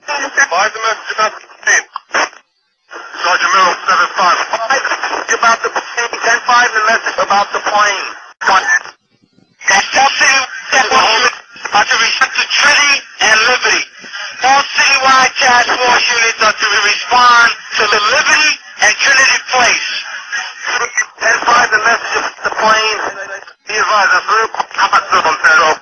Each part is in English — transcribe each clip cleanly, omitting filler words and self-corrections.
Why is the message about the plane? Sergeant Merrill, 7-5. About the plane. 10-5, the message about the plane. That's all city that are to respect to Trinity and Liberty. All citywide task force units are to respond to the Liberty and Trinity Place. 10-5, the message about the plane. Be advised, I'm through. I'm not through, I'm fed.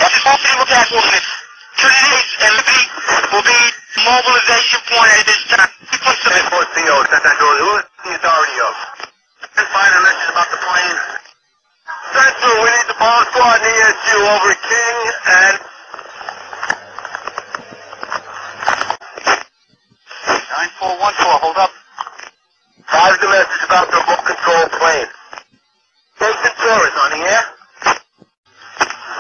That's all citywide task force units. Trinity and Liberty will be mobilization point at this time. Who is the authority of? 10-5, the message about the plane. Central, we need the bomb squad and ESU over King and 9414, hold up. 5 the message about the remote control plane. Jason Torres on the air.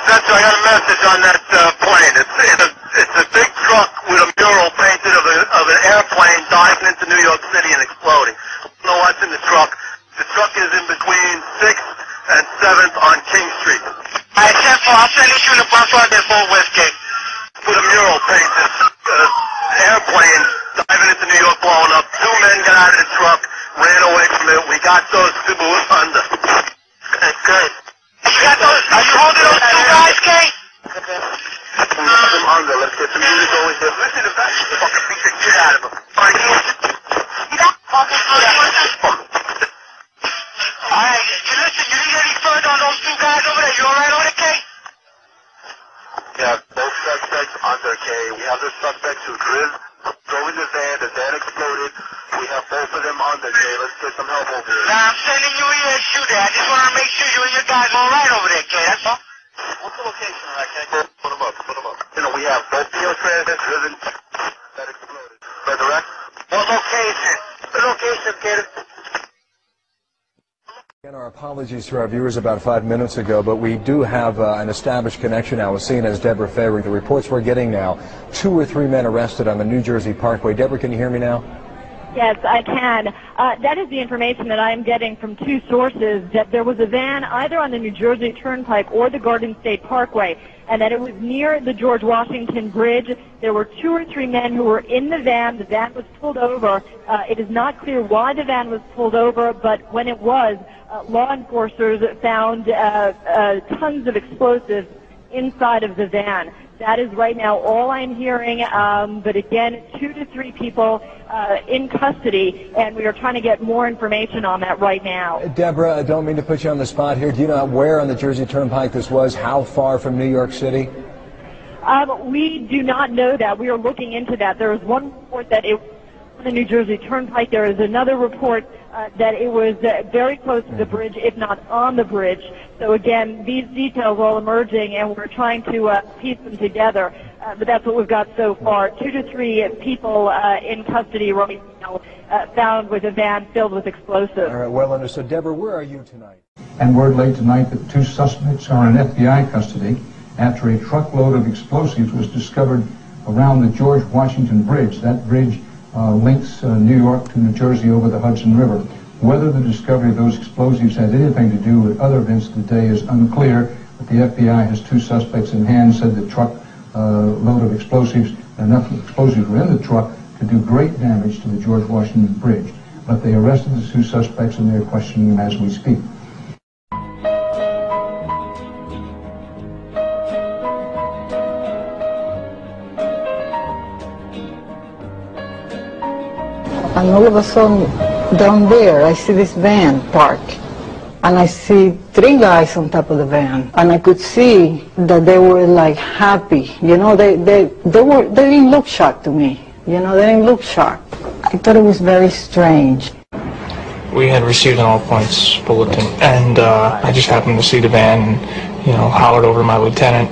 Central, I got a message on that plane. It's a big truck with a mural painted of an airplane diving into New York City and exploding. I don't know what's in the truck. The truck is in between 6th and 7th on King Street. Alright, Central, I'll send you the bus right there for Westgate. With a mural painted, airplane diving into New York blowing up. 2 men got out of the truck, ran away from it. We got those 2 under. Good. You got those? Are you holding those 2 guys, Kate? We got them under. Let's get some music over here. Listen to that. Fucking beat the shit out of them. Alright, you got fucking Alright, listen, you need any further on those 2 guys over there? You alright on it, Kate? Yeah, both suspects under, Kay. We have the suspects who drove in the van exploded. We have both of them under, Kay. Let's get some help over here. Now, I'm sending you here to shoot there. I just want to make sure you and your guys are alright over there, Kay, that's all. What's the location, all right, Kay? Put them up. You know, we have both Neotrans driven that exploded. Resurrect? What location? The location, Kay. Again, our apologies to our viewers about 5 minutes ago, but we do have an established connection now with CNN as Deborah Favre. The reports we're getting now, 2 or 3 men arrested on the New Jersey Parkway. Deborah, can you hear me now? Yes, I can. That is the information that I'm getting from 2 sources, that there was a van either on the New Jersey Turnpike or the Garden State Parkway, and that it was near the George Washington Bridge. There were 2 or 3 men who were in the van. The van was pulled over. It is not clear why the van was pulled over, but when it was, law enforcers found tons of explosives inside of the van. That is right now all I'm hearing, but again, 2 to 3 people in custody, and we are trying to get more information on that right now. Deborah, I don't mean to put you on the spot here. Do you know where on the Jersey Turnpike this was? How far from New York City? We do not know that. We are looking into that. There is one report that it was on the New Jersey Turnpike. There is another report that it was very close to the bridge, if not on the bridge. So again, these details are all emerging, and we're trying to piece them together. But that's what we've got so far. 2 to 3 people in custody right now, found with a van filled with explosives. All right, well understood. Deborah, where are you tonight? And word late tonight that 2 suspects are in FBI custody after a truckload of explosives was discovered around the George Washington Bridge. That bridge links New York to New Jersey over the Hudson River. Whether the discovery of those explosives has anything to do with other events today is unclear, but the FBI has 2 suspects in hand, said the truck load of explosives, enough explosives were in the truck to do great damage to the George Washington Bridge. But they arrested the 2 suspects and they're questioning them as we speak. And all of a sudden, down there, I see this van parked. And I see 3 guys on top of the van. And I could see that they were like happy. You know, they didn't look shocked to me. You know, they didn't look shocked. I thought it was very strange. We had received an all-points bulletin, and I just happened to see the van and, you know, hollered over to my lieutenant,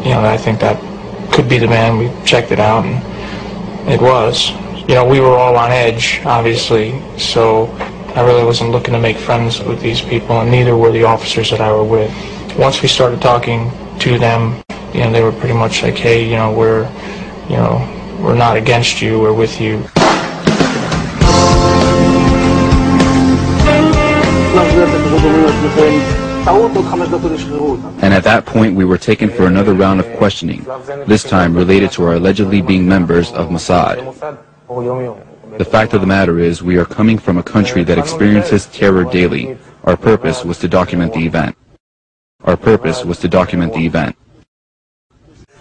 you know, I think that could be the van. We checked it out, and it was. You know, we were all on edge, obviously, so I really wasn't looking to make friends with these people, and neither were the officers that I were with. Once we started talking to them, you know, they were pretty much like, hey, you know, we're not against you, we're with you. Las veces que nosotros fuimos And at that point we were taken for another round of questioning, this time related to our allegedly being members of Mossad. The fact of the matter is we are coming from a country that experiences terror daily. Our purpose was to document the event. Our purpose was to document the event.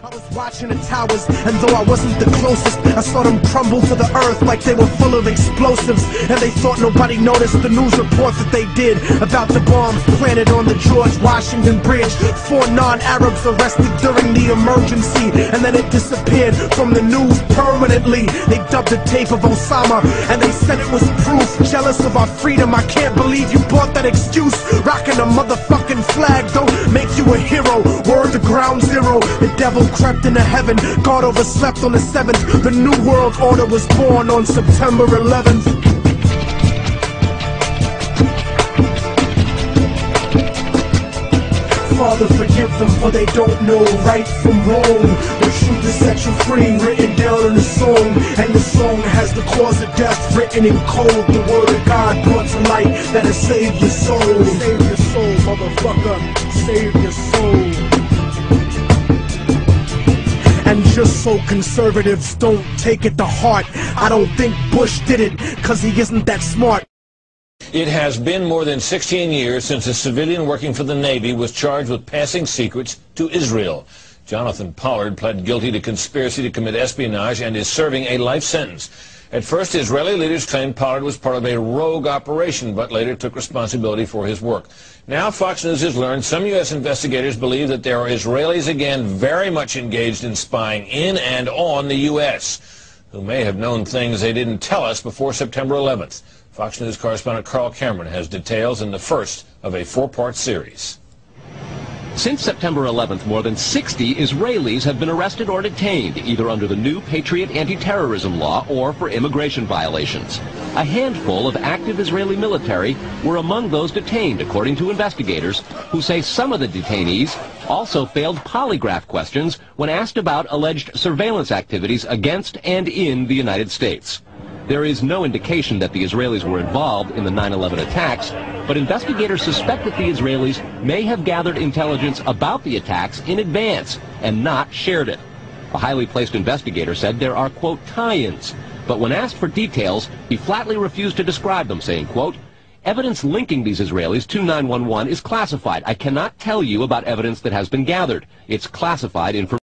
I was watching the towers, and though I wasn't the closest, I saw them crumble to the earth like they were full of explosives. And they thought nobody noticed the news report that they did about the bombs planted on the George Washington Bridge. 4 non-Arabs arrested during the emergency, and then it disappeared from the news permanently. They dubbed the tape of Osama, and they said it was proof. Jealous of our freedom, I can't believe you bought that excuse. Rocking a motherfucking flag don't make you a hero. Word to ground zero, the devil crept into heaven, God overslept on the 7th. The new world order was born on September 11th. Father, forgive them, for they don't know right from wrong. The truth is set you free, written down in a song. And the song has the cause of death written in cold. The word of God brought to light that has saved your soul. Save your soul, motherfucker, save your soul. And just so conservatives don't take it to heart, I don't think Bush did it, cause he isn't that smart. It has been more than 16 years since a civilian working for the Navy was charged with passing secrets to Israel. Jonathan Pollard pled guilty to conspiracy to commit espionage and is serving a life sentence. At first, Israeli leaders claimed Pollard was part of a rogue operation, but later took responsibility for his work. Now, Fox News has learned some U.S. investigators believe that there are Israelis again very much engaged in spying in and on the U.S., who may have known things they didn't tell us before September 11th. Fox News correspondent Carl Cameron has details in the first of a 4-part series. Since September 11th, more than 60 Israelis have been arrested or detained, either under the new Patriot anti-terrorism law or for immigration violations. A handful of active Israeli military were among those detained, according to investigators, who say some of the detainees also failed polygraph questions when asked about alleged surveillance activities against and in the United States. There is no indication that the Israelis were involved in the 9/11 attacks, but investigators suspect that the Israelis may have gathered intelligence about the attacks in advance and not shared it. A highly placed investigator said there are, quote, tie-ins, but when asked for details, he flatly refused to describe them, saying, quote, evidence linking these Israelis to 9/11 is classified. I cannot tell you about evidence that has been gathered. It's classified information.